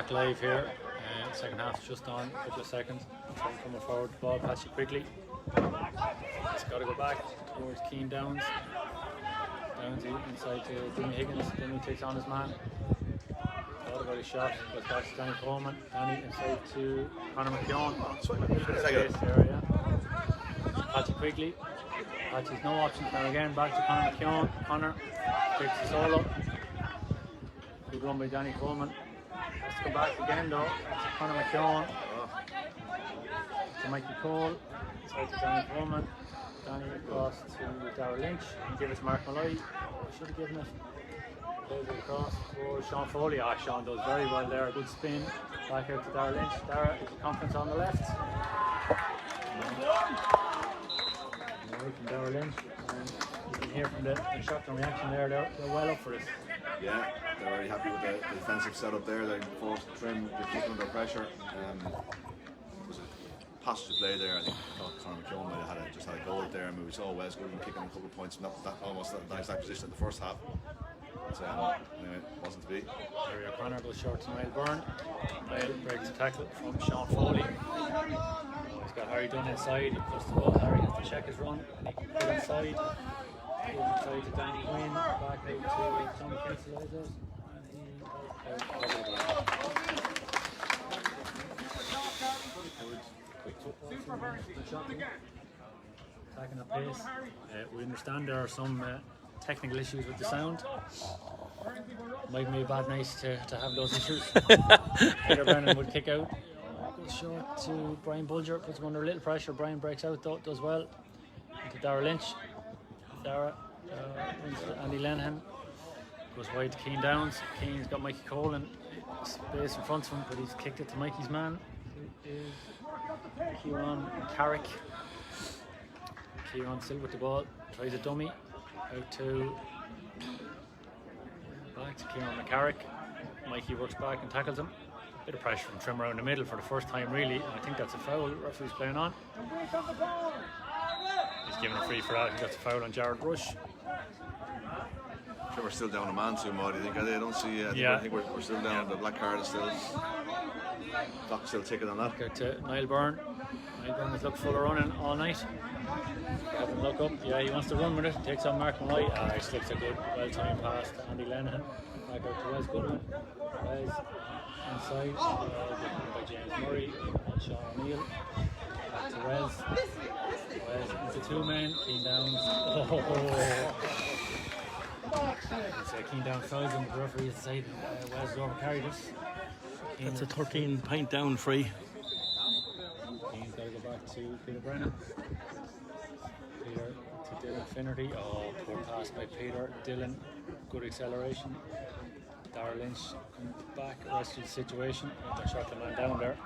Mark live here. Second half just on, a couple of seconds. Trying coming forward, the ball pass you quickly. It's got to go back towards Keane Downs. Downs inside to Jimmy Higgins. Then he takes on his man. Thought about his shot, goes back to Danny Coleman. Danny inside to Conor McKeown. Space there, yeah. Patchy quickly. Patchy's no options now again. Back to Conor McKeown. Conor takes the solo. Good run by Danny Coleman. Has to come back again though. That's Conor McKeown. To Mikey Cole. Inside to Danny Coleman. Danny across to Darrell Lynch. And give it to Mark Malloy. Should have given it. Plays it across for Sean Foley. Sean does very well there. A good spin. Back out to Darrell Lynch. Darrell, confidence on the left. From Darrell Lynch. And you can hear from the shock and reaction there. They're well up for this. Yeah, they're very happy with the defensive setup there. They forced Trim to keep under pressure. It was a passage play there. I think Conor McKeown might have just had a goal there. I mean, we saw Wes Goodwin kicking a couple of points from almost that exact position in the first half. But anyway, it wasn't to be. There O'Connor goes short to Niall Byrne. Niall breaks the tackle from Sean Foley. He's got Harry Dunn inside. First of all, Harry has to check his run. He can put inside. Inside to Danny Quinn. Back out to Tommy Kenselazer. And he attacking at pace. We understand there are some technical issues with the sound. Might be a bad night to have those issues. Peter Brennan would kick out. Goes short to Brian Bulger, puts him under a little pressure. Brian breaks out, does well. Into Darrell Lynch. Dara runs to Andy Lenihan. Goes wide to Keane Downs. Keane's got Mikey Cole in space in front of him, but he's kicked it to Mikey's man, who is Kieran Carrick. Kieran still with the ball, tries a dummy. Out to back to Kieran McCarrick. Mikey works back and tackles him. Bit of pressure from Trim around the middle for the first time really, and I think that's a foul the referee's playing on. He's given a free for that. He got a foul on Jared Rush. Sure, we're still down a man too, Maud. I don't see. I think we're still down. The black card is still. Clock's still ticking on that. Go to Niall Byrne. Niall Byrne has looked full of running all night. Having look up. Yeah, he wants to run with it. Takes on Mark Malloy. He slips a good, well-timed pass to Andy Lenihan. Back out to Wes Goodwin. Wes inside. By James Murray. And Sean O'Neill. Back to Wes. Wes into two men. Keane Downs. Keane Downs fouls him. The referee has decided Wes has overcarried it. That's a 13-point down free. Keane's got to go back to Peter Brennan. Peter to Dylan Finnerty. Poor pass by Peter. Dylan, good acceleration. Darrell Lynch comes back, rescues the situation. They're shot the man down there.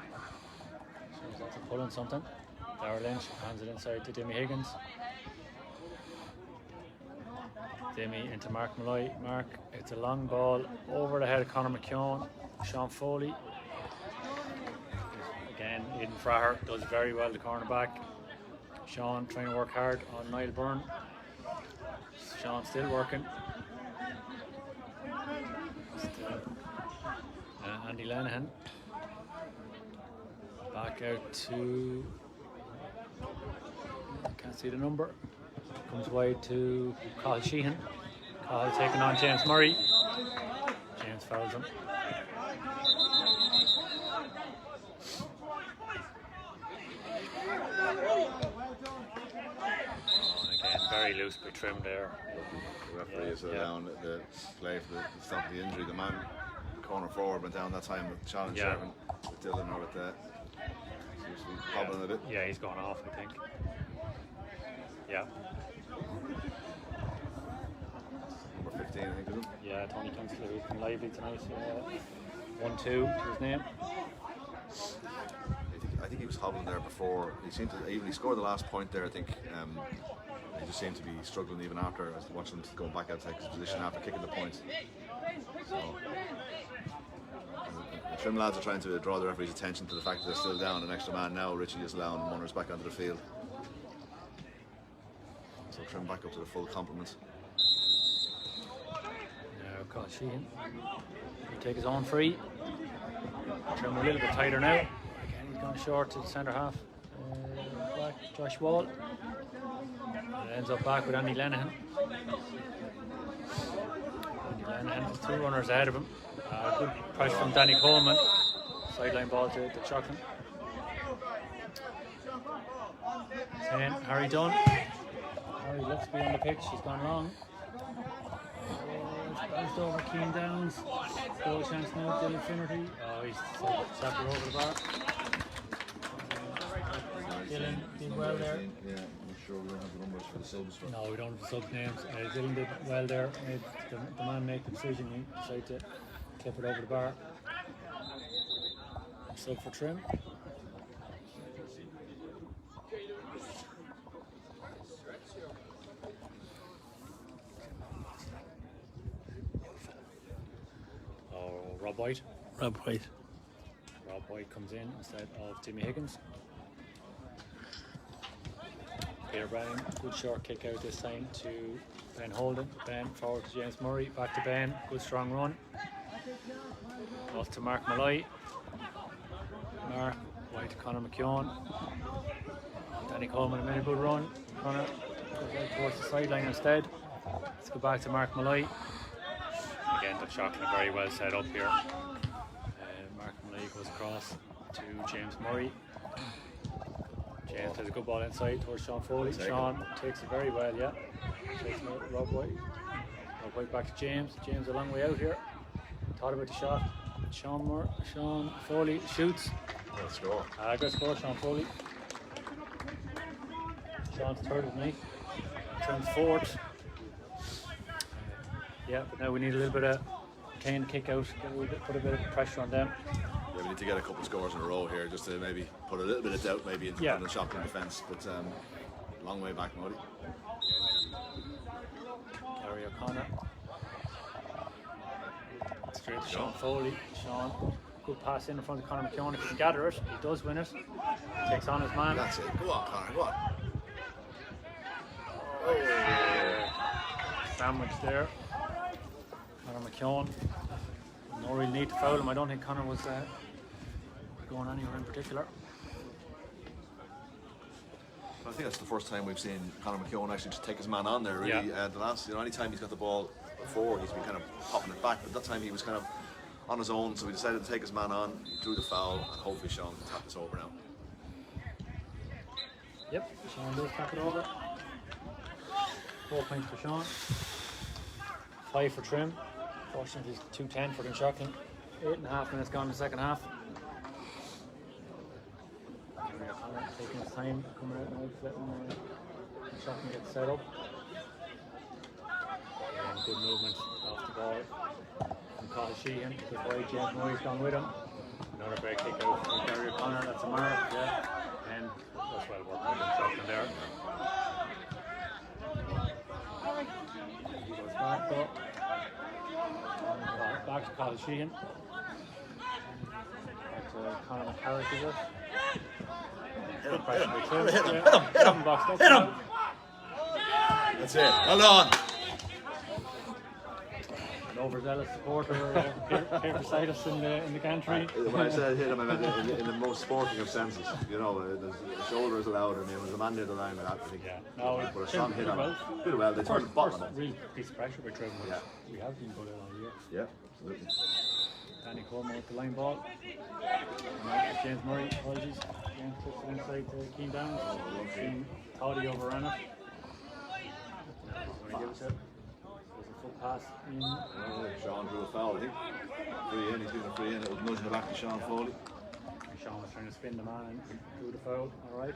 So he's have to pull on something. Darrell Lynch hands it inside to Jimmy Higgins. Jimmy into Mark Malloy. Mark, it's a long ball over the head of Conor McKeown. Sean Foley. Again, Aidan Fraher does very well, the cornerback. Sean trying to work hard on Niall Byrne. Sean still working. Andy Lenihan. Back out to. Can't see the number. Comes wide to Cathal Sheehan. Cathal taking on James Murray. James fouls him. Again, very loose by Trim there. The referee is down the play for the stop of the injury. The man corner forward went down that time with Sean and Shervin, with Dylan or with seriously hobbling a bit. Yeah, he's gone off, I think. Yeah. Number 15, I think, is it? Yeah, Tony Kingsler, who's been lively tonight. 1-2 to his name. I think he was hobbling there before. He seemed to even he scored the last point there. I think he just seemed to be struggling even after. I was watching him go back outside his position after kicking the point. So the Trim lads are trying to draw the referee's attention to the fact that they're still down an extra man now. Richie is allowing Munners back onto the field. So Trim back up to the full complement. Now Sheehan. He take his own free. Trim a little bit tighter now. Again, he's gone short to the centre half. Back, Josh Wall. And it ends up back with Andy Lenihan. Andy Lenihan has 2 runners ahead of him. Good pressure from Danny Coleman. Sideline ball to Dunshaughlin. 10, Harry Dunn. Harry looks to be on the pitch, he's gone long. It's bounced over Keane Downs. Goal chance now, Dylan Finnerty. Oh, he's slapped her over the bar. Dylan did well there. Yeah, I'm sure we don't have the numbers for the subs. No, we don't have the subs names. Dylan did well there. Made the man make the decision. He decided to clip it over the bar. Sub for Trim. Rob White. Rob White. Rob White comes in instead of Timmy Higgins. Peter Browning, good short kick out this time to Ben Holden. Ben forward to James Murray, back to Ben, good strong run. Off to Mark Malloy. Mark, White to Conor McKeown. Danny Coleman made a good run. Conor goes out towards the sideline instead. Let's go back to Mark Malloy. Again, Dunshaughlin very well set up here. Mark Malloy goes across to James Murray. James has a good ball inside towards Sean Foley. Sean takes it very well, yeah. Takes it out to Rob White. Rob White back to James. James a long way out here. Thought about the shot. Sean Foley shoots. Good score. Good score, Sean Foley. Sean's third with me. Trim's fourth. Yeah, but now we need a little bit of Kane kick out, put a bit of pressure on them. Yeah, we need to get a couple of scores in a row here just to maybe put a little bit of doubt maybe into the Dunshaughlin defence, but long way back, Modi. Gary O'Connor. Straight to Sean Foley. Sean, good pass in front of Conor McKeown. If he can gather it, he does win it. Takes on his man. That's it. Go on, Conor, go on. Sandwich there. Conor McKeown. No real need to foul him. I don't think Conor was going anywhere in particular. I think that's the first time we've seen Conor McKeown actually just take his man on there. Really, the last, any time he's got the ball before, he's been kind of popping it back. But that time he was kind of on his own, so he decided to take his man on, he drew the foul, and hopefully Sean can tap this over now. Yep, Sean does tap it over. 4 points for Sean. 5 for Trim. Fortunately, it's 2:10 for Dunshaughlin. 8.5 minutes gone in the second half. Taking his time, coming out now, letting Dunshaughlin get set up. And good movement off the ball from Colin Sheehan. Good way, James Murray's gone with him. Another great kick out from Gary O'Connor. That's a mark, yeah. And that's well worked by Dunshaughlin there. He goes back though. Back to Colin Sheehan. Back to Conor McCarrick, is it? Good pressure by Trim. Hit him! Hit him! That's it. Well done. An overzealous supporter here beside us in the gantry. When I said hit him, I meant in the most sporting of senses. The shoulder is allowed, and there was a man near the line with that. I think. Yeah. No, but a strong hit on him. Did well. They turned the bottom on him. Real piece of pressure by Trim. We have been good all year. Yeah, absolutely. Danny Coleman with the line ball. James Murray, apologies. James puts it inside to Keane Downs. Toddy overran it. When he gives it, there's a foot pass in. Sean drew a foul, I think. Free in, he's doing a free in. It was nudging it back to Sean Foley. Sean was trying to spin the man and drew the foul. Alright.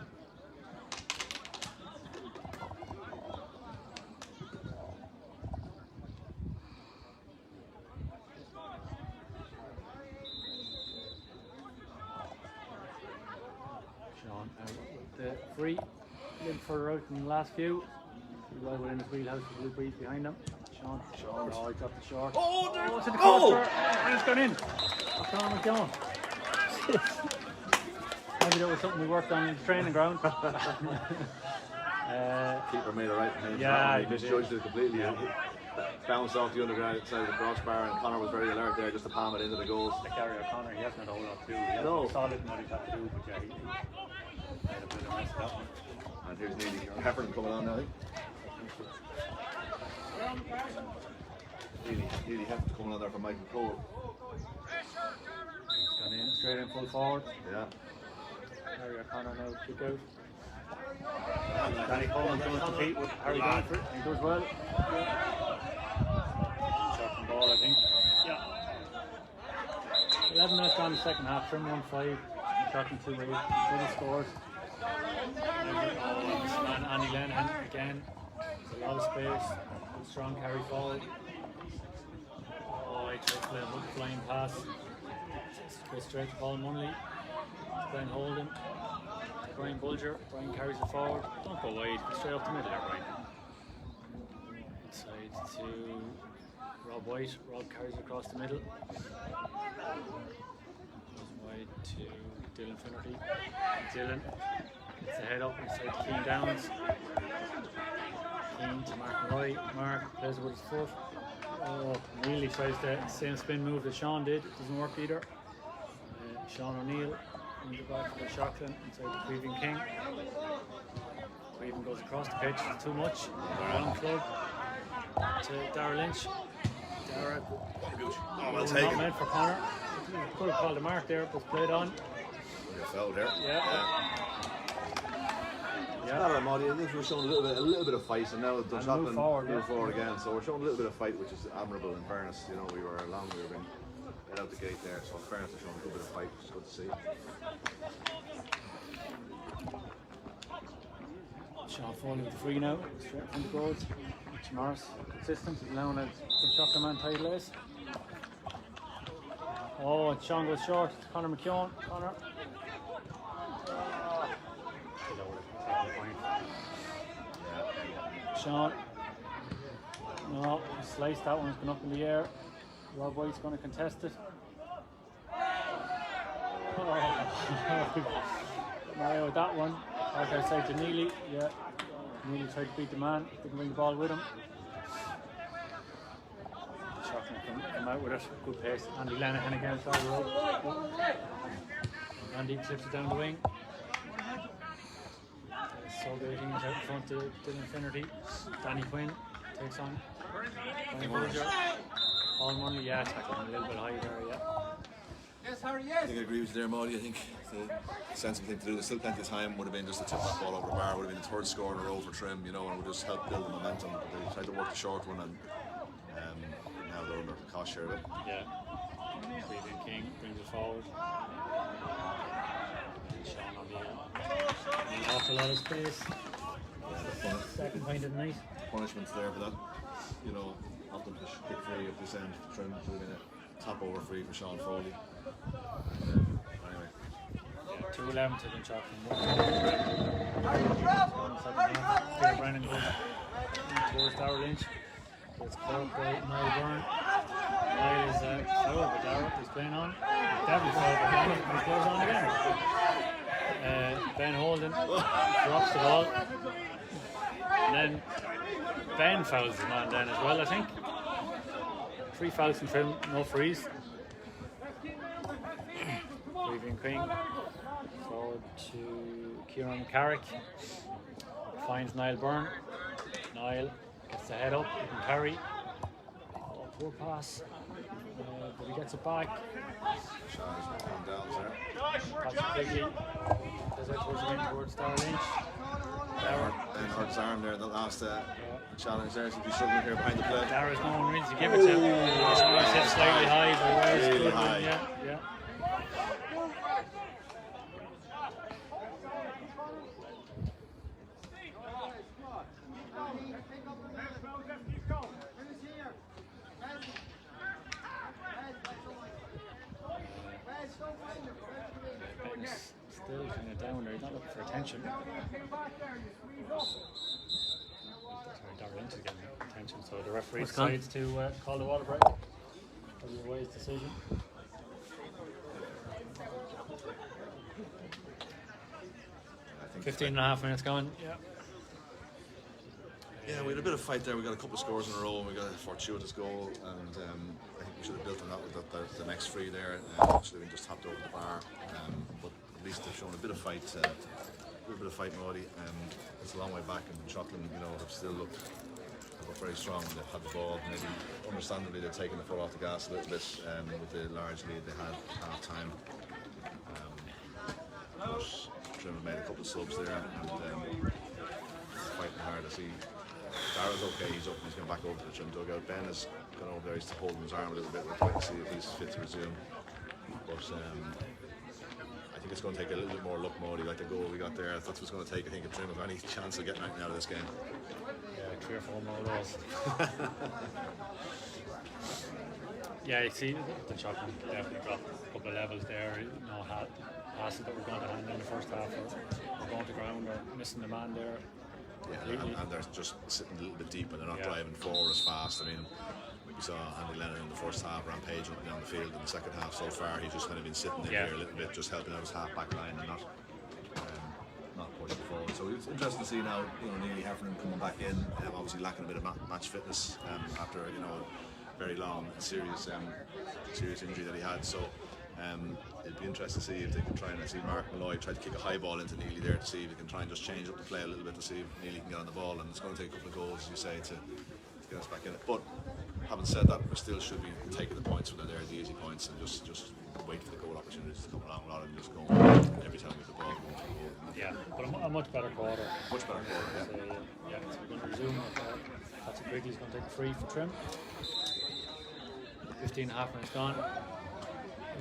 Sean with the free, a little further out than the last few. Well within his wheelhouse with Blue Breeze behind him. Sean, oh, he dropped the short. Oh, there's to the corner, and it's gone in. What's going on with John? Maybe that was something we worked on in the training ground. Keeper made it right. Yeah, he misjudged it completely. Yeah. bounced off the underground side of the crossbar, and Connor was very alert there just to palm it into the goals. Like Gary O'Connor, he hasn't had a whole lot to do. He hasn't No. been solid in what he's had to do, but yeah, he had a bit of a mess of that one. And here's Neely Heffernan coming on now, I think. Neely Heffernan coming on there for Michael Cole. Gone in, straight in full forward. Yeah. Harry O'Connor now kick out. Danny Coleman's going to compete with Harry Dunford. He does well. Shot from ball, I think. Yeah. 11 minutes gone in the second half. Trim 1-5. Shot from 2-8. Little scores. This man Andy Lenihan again. There's a lot of space. Good strong carry forward. Oh, he tried to play a hook flying pass. Goes straight to Paul Munley. Brian Holden. Brian Bulger. Brian carries it forward. Don't go wide. Go straight up the middle there, Brian. Inside to Rob White. Rob carries it across the middle. Goes wide to Dylan Finnerty. Dylan gets the head up inside to Keane Downs. Keane to Mark Roy. Mark plays it with his foot. Oh, Neely tries the same spin move that Sean did. It doesn't work either. Sean O'Neill in the back for Dunshaughlin inside to Cleveland King. Cleveland goes across the pitch, it's too much. Wrong club to Dara Lynch. Dara, well not taken. meant for Connor. Could have called a mark there, but played on. Foul there. Yeah. Yeah, I think we're showing a little bit of fight, and now Dunshaughlin move forward again. So we're showing a little bit of fight, which is admirable. In fairness, you know, we were being let out the gate there. So in fairness, we're showing a little bit of fight, which is good to see. Sean Foley with the free now, straight from the goals. Mitch Morris, consistent, allowing a Dunshaughlin man title is. Oh, and Sean goes short. Conor McKeown. Conor. Sean. No, he sliced that one. It's gone up in the air. Rob White's going to contest it. Oh. Mario with that one. Back outside to Neely. Yeah. Neely tried to beat the man. Didn't bring the ball with him. Shocking come out with it. Good pace. Andy Lenihan again. Try the road. Andy clips it down the wing. So good. He's out in front to Dylan Finnerty. Danny Quinn takes on Brian Bulger. Paul Munley, yeah, tackling a little bit high there, yeah. I think I agree with you there, Molly. I think the sensible thing to do, there's still plenty of time, would have been just to tip that ball over the bar, would have been the third score in a row for Trim, you know, and would just help build the momentum. But they tried to work the short one, and now they're under cost share of it. Yeah. Cleveland King brings it forward. Sean O'Neill. An awful lot of space. Second point of the night. Punishments there for that, you know, not them to quick free at this end for Trim, to have been a top over free for Sean Foley. Anyway. Yeah, 2-11 to Dunshaughlin. Peter Brennan goes towards Dara Lynch. Gets caught by Niall Byrne. Niall is fouled by Dara. He's playing on. Definitely fouled by Brennan. He goes on again. Ben Holden drops the ball. And then Ben fouls the man then as well, I think. 3 fouls from Trim, no frees. Cleveland King forward to Kieran McCarrick. Finds Niall Byrne. Niall gets the head up, he can carry. Oh, poor pass. But he gets it back. Sean's going down there. Patrick Quigley goes out towards the wing towards Dara Lynch. Ben hurt his arm there in the last challenge there, so he's struggling here behind the play. Dara's no one really to give it to him. He's hit slightly high, but it was Really good high. one, yeah. Ben's still kind of down there, he's not looking for attention. Dara Lynch is getting attention, so the referee decides to call the water break. Probably a wise decision. I think 15 and a half minutes gone, yeah. Yeah, we had a bit of fight there. We got a couple of scores in a row, and we got a fortuitous goal, and I think we should have built on that with the next free there. Actually, we just tapped over the bar, but at least they've shown a bit of fight, Maudie. It's a long way back, and Dunshaughlin, have still looked very strong when they've had the ball. Maybe, understandably, they're taking the foot off the gas a little bit with the large lead they had at half time. But Trim have made a couple of subs there, and fighting hard. I see Dara's okay, he's up and he's going back over to the Trim dugout. Ben has gone over there, he's holding his arm a little bit. We're trying to see if he's fit to resume. But I think it's going to take a little bit more luck, Maudie, like the goal we got there. That's what it's going to take, I think, if Trim have any chance of getting anything out of this game. Yeah, 3 or 4 more goals. Yeah, you see, Dunshaughlin definitely dropped a couple of levels there. Passes that we're going to hand in the first half, or going to ground, or missing the man there. Yeah, and they're just sitting a little bit deep, and they're not driving forward as fast. I mean, we saw Andy Lennon in the first half rampaging up and down the field. In the second half so far, he's just kind of been sitting in there a little bit, just helping out his half back line and not pushing forward. So it's interesting to see now, Neely Heffernan coming back in, obviously lacking a bit of match fitness after a very long serious injury that he had. So it'd be interesting to see if they can try and see Mark Malloy try to kick a high ball into Neely there to see if he can try and just change up the play a little bit to see if Neely can get on the ball, and it's going to take a couple of goals, as you say, to get us back in it. But having said that, we still should be taking the points when they're there, the easy points, and just wait for the goal opportunities to come along rather than just go every time we have the ball going for the goal. Yeah, but a much better quarter. Much better quarter, yeah. So, so we're going to resume. Patrick Quigley's going to take a free for Trim. 15 half minutes gone.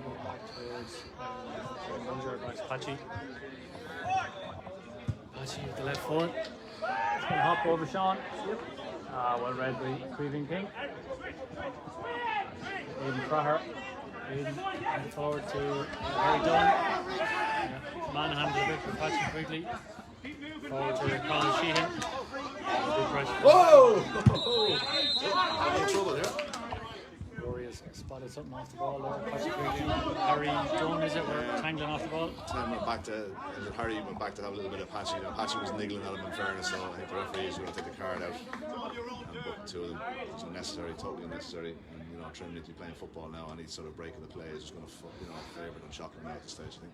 Go back towards back to Patchy. Patchy with the left foot. It's going to hop over Sean. Yep. Well read by Cleveland King. Aidan Fraher. Aidan forward to Harry Dunn. Manhandled a bit for Patchy Quigley. Forward to Colin Sheehan. Whoa! In trouble there. Spotted something off the ball there. Harry Dunn, is it? We're tangling off the ball. Harry went back to have a little bit of Patchy. Patchy was niggling at him, in fairness, so I think the referee is going to take the card out and book the two of them. It's unnecessary, totally unnecessary. And Trim need to be playing football now, and he's sort of breaking the play is just going to favour Dunshaughlin now at this stage, I think.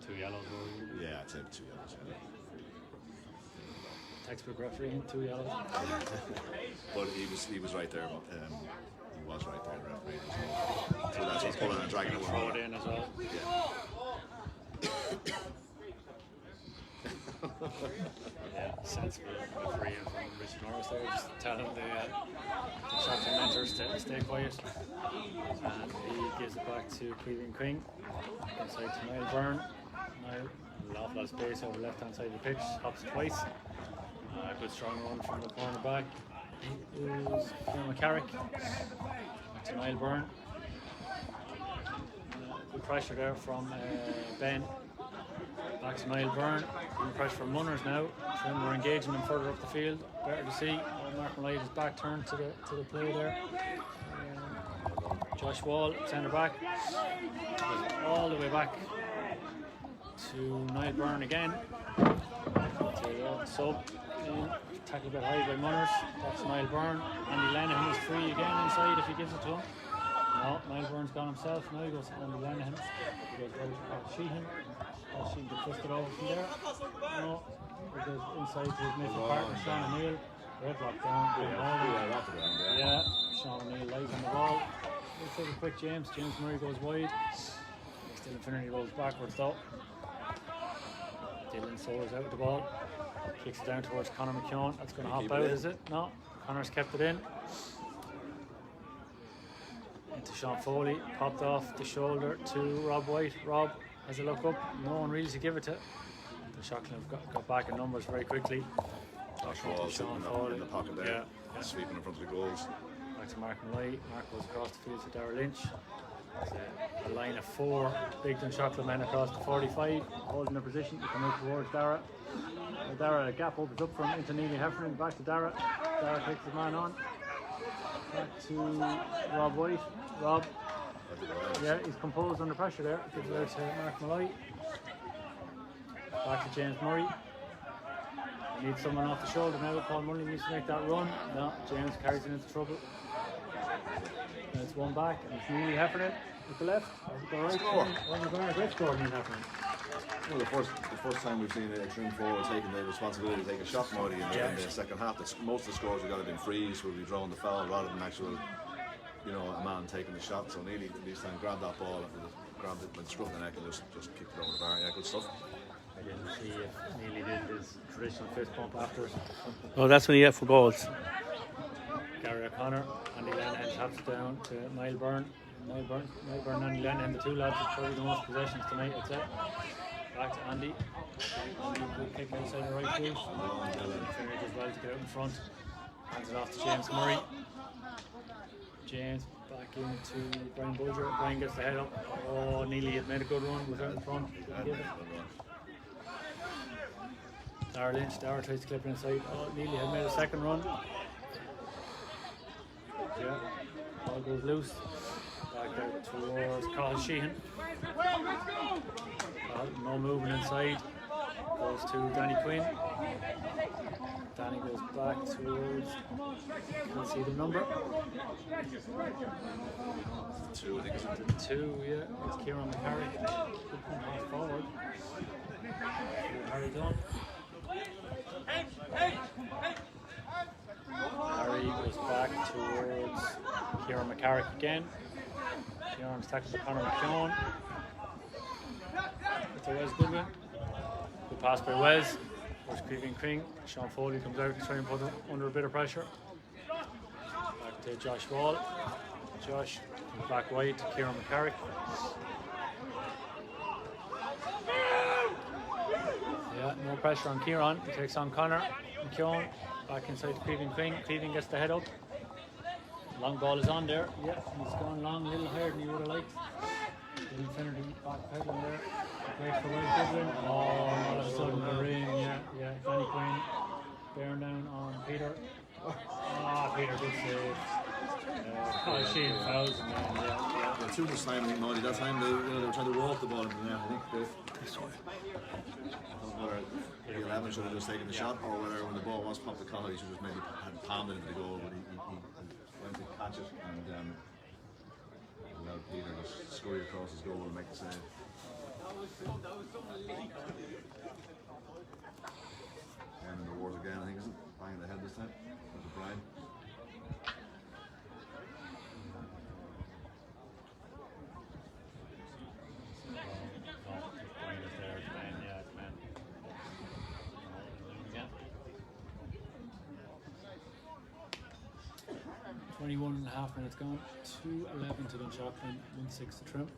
2 yellows. Yeah, I'd say 2 yellows. Yeah. Textbook referee, 2 yellows. But he was right there. He was right there, referee. So that's what's pulling and dragging it. Throw it in as well. Yeah, sensible referee from Richard Norris there, just telling the Dunshaughlin mentors to stay quiet. And he gives it back to Cleveland King. Inside to Niall Byrne. Niall, an awful lot of space over the left hand side of the pitch, hops twice. Good strong run from the corner back. Is McCarrick to Niall Byrne. Good pressure there from Ben. Back to Niall Byrne. Good pressure from Munners now. Trim we're engaging them further up the field. Better to see. Mark Malloy is back turned to the play there. Josh Wall, centre back. All the way back to Niall Byrne again. Sub. Tackle a bit high by Munners. That's Niall Byrne. Andy Lenihan is free again inside if he gives it to him. No, Niall Byrne's gone himself. Now he goes to Andy Lenihan. He goes right to Sheehan. Sheehan gets twisted over from there. No, he goes inside to his midfield partner, Sean O'Neill. Red lock down. Yeah, Sean O'Neill lies on the ball. We'll take a quick James. James Murray goes wide. Still Infinity rolls backwards though. Dylan Soares out with the ball. Kicks it down towards Conor McKeown. That's going to hop out, is it? No. Conor's kept it in. Into Sean Foley. Popped off the shoulder to Rob White. Rob has a look up. No one really to give it to. Dunshaughlin have got back in numbers very quickly. Josh Wall sitting in the pocket there. Yeah. Sweeping in front of the goals. Back to Mark Malloy. Mark goes across the field to Darragh Lynch. A line of 4 big Dunshaughlin men across the 45, holding their position to come out towards Darragh. Darragh, a gap opens up from into Neely Heffernan, back to Darragh. Darragh takes the man on. Back to Rob White. Rob, yeah, he's composed under pressure there. Gives it out to Mark Malloy. Back to James Murray. Needs someone off the shoulder now. Paul Mullen needs to make that run. No, James carries it into trouble. And it's one back, and it's Neely Heffernan with the left. Score. Great score, Neil Heffernan. Well, the first time we've seen a trim forward taking the responsibility to take a shot, Marty, in the second half. Most of the scores have got to been frees, where we've drawn the foul rather than actual, a man taking the shot. So Neely this time grabbed that ball and grabbed it with the scruff of the neck and just kicked it over the bar. Yeah, good stuff. I didn't see if Neely did his traditional fist bump afterwards. Oh, that's when he hit for goals. Gary O'Connor, Andy Lenihan taps it down to Niall Byrne. Niall Byrne, Andy Lenihan, the two lads have probably the most possessions tonight, I'd say. Back to Andy. Andy good kick outside the right boot. Finished as well to get out in front. Hands it off to James Murray. James back into Brian Bulger. Brian gets the head up. Oh, Neely had made a good run, was out in front. Dara Lynch, Dara tries to clip it inside. Oh, Neely had made a second run. Yeah, ball goes loose. Back out towards Carl Sheehan. No movement inside. Goes to Danny Quinn. Danny goes back towards. Can't see the number. 2, I think. It's 2, yeah. It's Kieran McCarrick. Good pass forward. Harry Dunn. Harry goes back towards Kieran McCarrick again. Kieran's tackled by Conor McKeown. It's a Wes Goodwin. Good pass by Wes. There's Creeping King. Sean Foley comes out to try and put him under a bit of pressure. Back to Josh Wall. Josh comes back wide to Kieran McCarrick. Yeah, no pressure on Kieran. He takes on Conor McKeown. Back inside to Creeping King. Creeping gets the head up. Long ball is on there. Yeah, he's gone long, a little higher than you would have liked. Didn't finish back pedaling there. Great for Wes Goodwin. Oh, all of a sudden the ring. Yeah. Danny Quinn bearing down on Peter. Peter, good save. Sheehan fouls him. Yeah, too much time, I think, Marty. That time they were trying to walk the ball into the net. I think whether the 11 should have just taken the shot, or whether when the ball was popped to Conor, he should have maybe had palmed it into the goal, but he went to catch it and allowed Peter to scurry across his goal and make the save. And in the wars again, I think, isn't it? Banging the head this time. With the Brian. Yeah. 21.5 minutes gone. 2:11 to Dunshaughlin, 1-6 to Trim.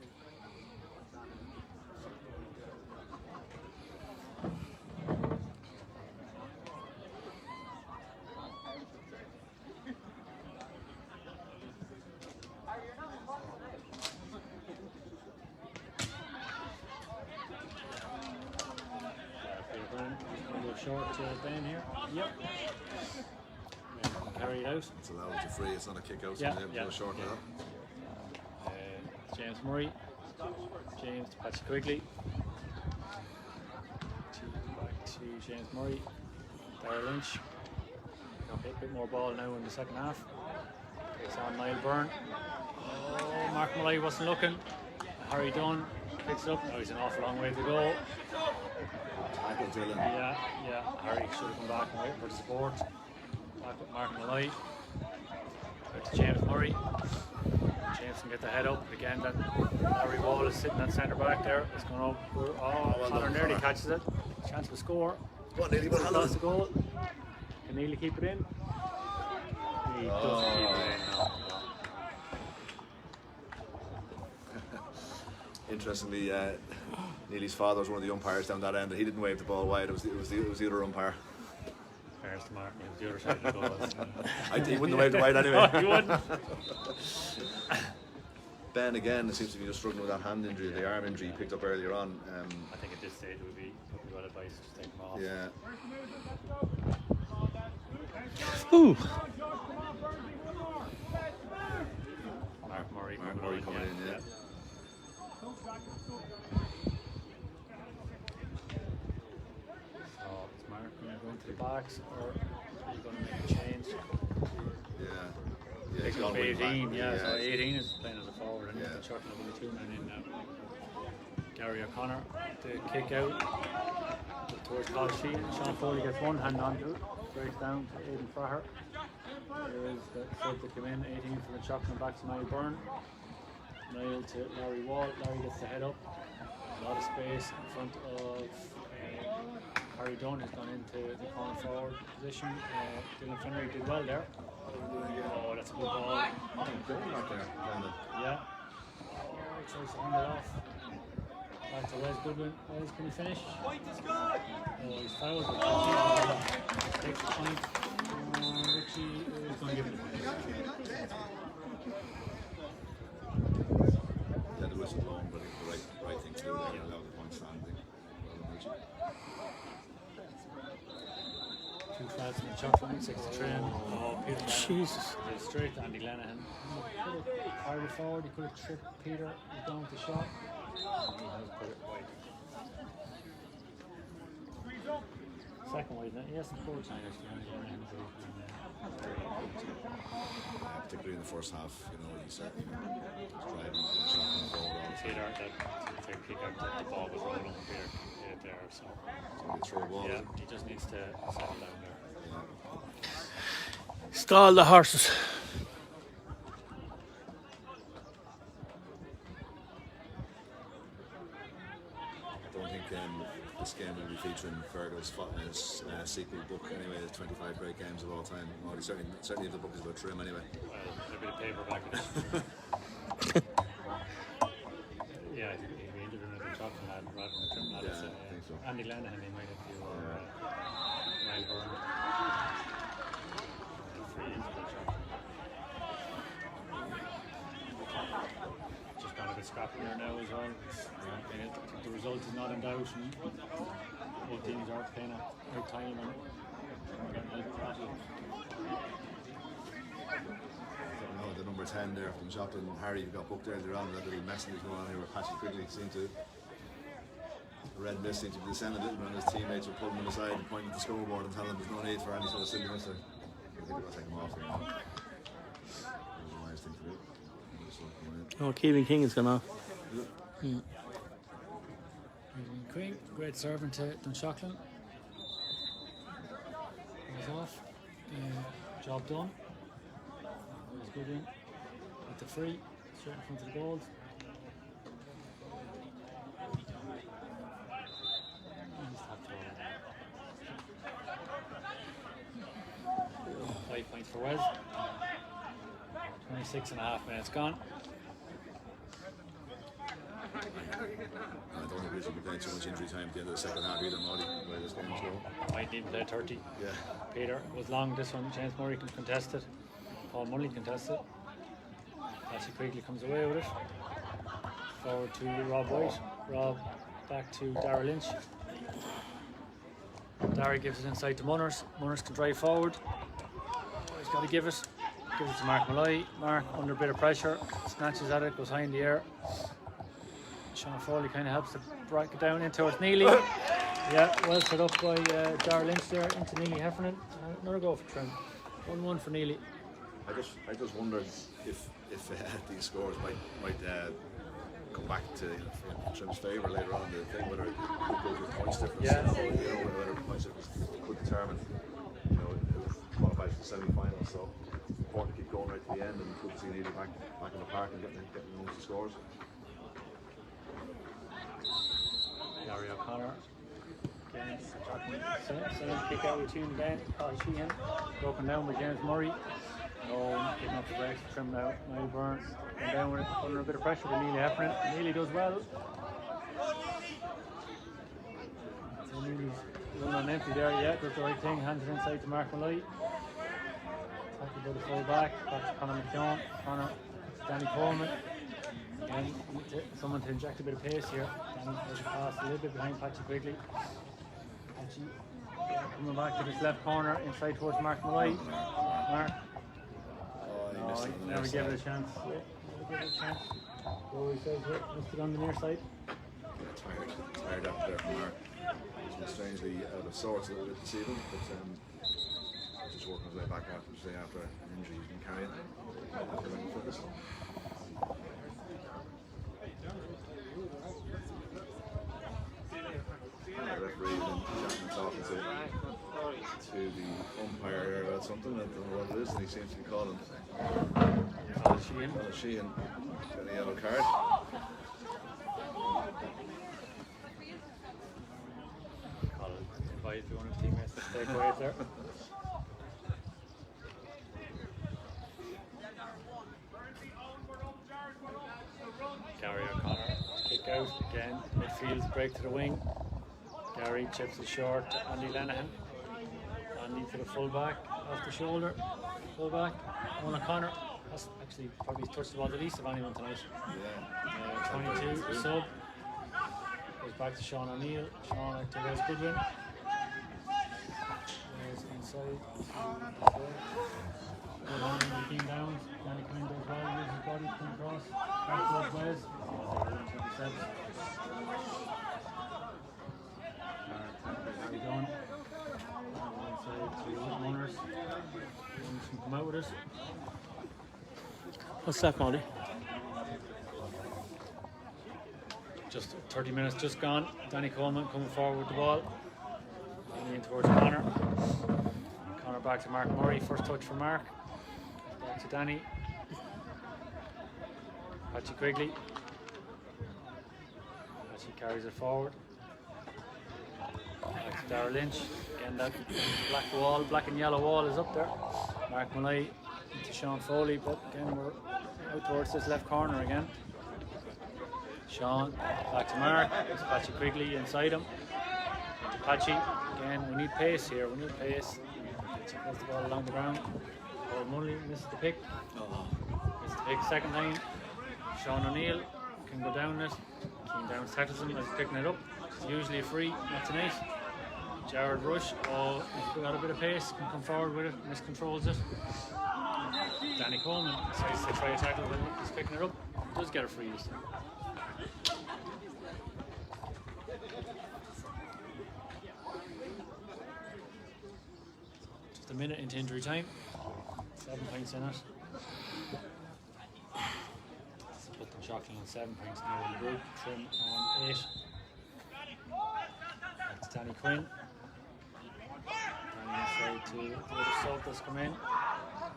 Short Ben here. Yep. Carry it out. It's allowed to free, it's not a kick out, so they have to short of that. James Murray. James to Patrick Quigley. Back to James Murray. Dara Lynch. Got a bit more ball now in the second half. Takes on Niall Byrne. Oh, Mark Malloy wasn't looking. Harry Dunn picks it up. Now he's an awful long way to go. Tackle Dylan. Yeah. Harry should have come back and wait for the support. Back with Mark Malloy. Out to James Murray. James can get the head up. Again, that Larry Wall is sitting at centre back there. It's going up. Connor nearly catches it. Chance for score. Nearly lost the goal. Can Neely keep it in? He doesn't keep it in. Interestingly, Neely's father was one of the umpires down that end, and he didn't wave the ball wide. It was the other umpire. Fairness to Martin, it was the other side of the goal. He wouldn't have waved it wide anyway. No, he wouldn't. Ben again seems to be just struggling with that hand injury, the arm injury he picked up earlier on. I think at this stage it would be well advised to take him off. Yeah. Ooh. Mark Murray coming in, yeah. So it's Mark going to the backs, or are you going to make a change? Yeah, Pick he's up gone way 18, back. yeah, so 18 is playing as a forward, and Yeah. the Chuckling will be 2 men in now. Gary O'Connor, the kick out towards Colin Sheehan. Sean Foley gets one hand onto it, breaks down to Aidan Fraher. There is the sub that came in, 18 for the Chuckling, back to Niall Byrne. Niall to Larry Wall. Larry gets the head up. A lot of space in front of Harry Dunn, who's gone into the corner forward position. Dylan Finnery did well there. Oh, that's a good ball. Yeah. Tries to end it off. Back to Wes Goodwin. Wes, can he finish? Oh, he's fouled. Takes the point. Richie is going to give it a point. Yeah, the whistle blown, but it's the right thing to do there. Allow the point standing. Two fouls in the Chuckling, 6 to trim. Oh, Peter Jesus. Lennon. Straight to Andy Lenihan. He could have carried it forward, he could have tripped Peter. He's gone with the shot. He has put it wide. Second wide, isn't it? Yes, the fourth time actually. Particularly in the first half, you know, he's certainly driving, shotting forward. Peter, that kick out, the ball was rolling over Peter there, so. It's a throw ball. Yeah, he just needs to settle down there. Stall the horses. I don't think this game will be featuring Fergal's sequel book anyway, 25 great games of all time. Well, certainly if the book is about Trim anyway. Well, maybe the paperback of it. Yeah, he'd be interested in the Chuckling lad rather than the Trim lad. Yeah, I think so. Andy Lenihan, he might have to Niall Byrne. Just got a bit scrappy there now as well. The result is not in doubt, and both teams are playing at their time and getting a little bit rattled. Oh, the number 10 there from Dunshaughlin, Harry, who got booked earlier on, that little mess that was going on here with Patrick Quigley seemed to. The red mist seemed to be descending a little bit, and his teammates were pulling him aside and pointing at the scoreboard and telling him there's no need for any sort of silliness. I think they're going to take him off here. It was a wise thing to do. Oh, Keelan King has gone off. Queen, great servant to Dunshaughlin. Goes off. Job done. That was good in. With the free, straight in front of the goals. Just have to 5 points for Wes. 26.5 minutes gone. I don't think we should be playing too much injury time at the end of the second half either, Maudie, the way this game's going. Might need to play 30. Yeah. Peter was long this one. James Murray can contest it. Paul Munley contest it. Ashley Quigley comes away with it. Forward to Rob White. Rob back to Dara Lynch. Dara gives it inside to Munners. Munners can drive forward. He's got to give it. Gives it to Mark Malloy. Mark under a bit of pressure. Snatches at it, goes high in the air. Sean Foley kind of helps to break it down in towards Neely. Yeah, well set up by Dara Lynch there into Neely Heffernan. Another goal for Trim. 1-1 for Neely. I just wondered if these scores might come back to Trim's favour later on in the thing, whether it goes with points difference. Yeah. Whether points difference could determine, who qualifies for the semi-final. So it's important to keep going right to the end, and good to see Neely back in the park and getting most of the scores. Gary O'Connor. Again, second kick out routine again. Colin Sheehan. Broken down by James Murray. No, getting up the break to Trim now. Niall Byrne. And down with it, under a bit of pressure by Neely Heffernan. Neely does well. So Neely's running on empty there. Yeah, does the right thing. Hands it inside to Mark Malloy. Tackled by the full back. Back to Conor McKeown. Conor to Danny Coleman. Again, someone to inject a bit of pace here. Danny has a pass a little bit behind Patrick Quigley. Patchy coming back to this left corner inside towards Mark Malloy. Mark. Oh, he never gave it a chance. Yeah, never gave it a chance. So he says, missed it on the near side. Tired up there from Mark. looking strangely out of sorts a little bit this evening, but just working his way back after an injury he's been carrying. The referee then talking to the umpire about something. I don't know what it is, and he seems to be calling Sheehan getting a yellow card. Advise one of the teammates to stay quiet there. Gary O'Connor kick out again. Midfield break to the wing. Gary chips it short to Andy Lenihan. Andy to the fullback off the shoulder. Fullback. Owen O'Connor. That's actually probably touched the ball the least of anyone tonight. Yeah. 22 sub. Goes back to Sean O'Neill. Sean out to Wes Goodwin. Wes inside. Good on the team down. Danny Quinn goes well. Uses his body to come across. Back towards Wes. 27. Very done. Inside to Runners. Can come out with it. What's that, Molly? Just 30 minutes just gone. Danny Coleman coming forward with the ball. Danny in towards Connor. Connor back to Mark Murray. First touch for Mark. Back to Danny. Patchy Quigley. Patchy carries it forward. Back to Darragh Lynch. Again, that black and yellow wall is up there. Mark Malay into Sean Foley, but again we're out towards this left corner again. Sean back to Mark. It's Patchy Quigley inside him. To Patchy again. We need pace here. We need pace. Patchy plays the ball along the ground. Paul Mulley misses the pick. Misses the pick second time. Sean O'Neill can go down it. Keane Downs tackles him as he's picking it up. It's usually a free, not tonight. Jared Rush, he's got a bit of pace, can come forward with it, miscontrols it. Danny Coleman decides to try a tackle when he's picking it up. Does get a free this time. Just a minute into injury time. 7 points in it. Put Dunshaughlin on 7 points now in the group. Trim on 8. That's Danny Quinn. Danny inside to the other sub that's come in.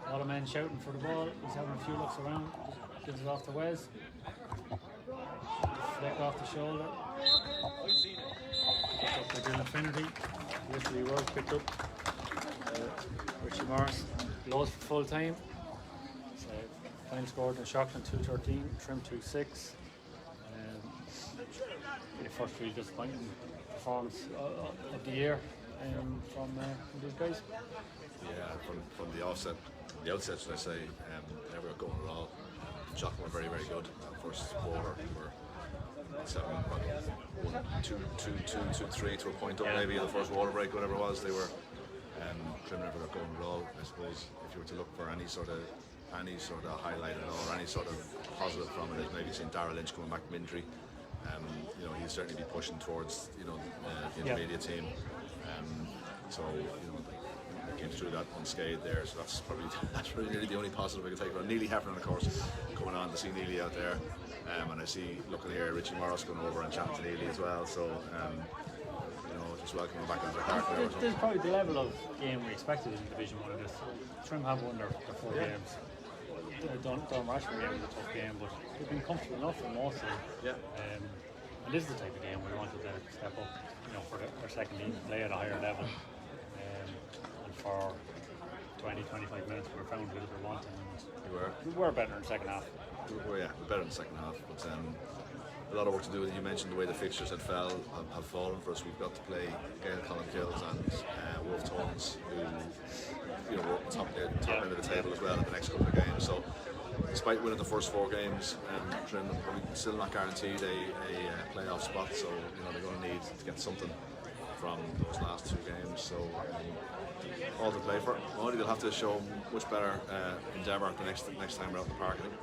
A lot of men shouting for the ball. He's having a few looks around. Just gives it off to Wes. Flick off the shoulder. Picked up by Dylan Finnerty. Literally was picked up. Richie Morris. Lows for full time. So final score Dunshaughlin 2-13. Trim 2-6. The first really disappointing performance of the year from these guys. Yeah, from the outset, should I say, never got going at all. Dunshaughlin were very, very good. First quarter, we were 3 to a point up, maybe the first water break, whatever it was. They were Trim never got going at all. I suppose if you were to look for any sort of highlight at all, or any sort of positive from it, is maybe seeing Darragh Lynch coming back from injury. He'll certainly be pushing towards the intermediate team. So they came through that unscathed there. So that's really the only positive I can take about Neely Heffernan, of course, coming on to see Neely out there. And I see looking here Richie Morris going over and chatting to Neely as well. So just welcoming him back into the park there. There's probably the level of game we expected in Division 1 of this. Trim have won their 4 games. Rashford game was a tough game, but they've been comfortable enough for most of it. And this is the type of game we wanted to step up, for our second team to play at a higher level. And for 20-25 minutes we were found a little bit wanting. We were better in the second half. We were better in the second half, but a lot of work to do. You mentioned the way the fixtures have fallen for us. We've got to play Gael Colin-Kills and Wolf Tones, who were top end of the table as well in the next couple of games. So despite winning the first 4 games, Trim are still not guaranteed a playoff spot. So they're going to need to get something from those last 2 games. So all to play for. Only they'll have to show much better endeavour the next time we're out in the park, I think.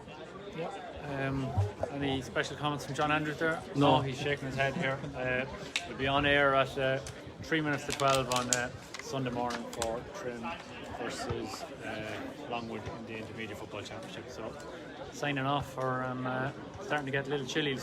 Any special comments from John Andrews there? No. He's shaking his head here. We'll be on air at 3 minutes to 12 on Sunday morning for Trim versus Longwood in the Intermediate Football Championship. So signing off for starting to get a little chilly.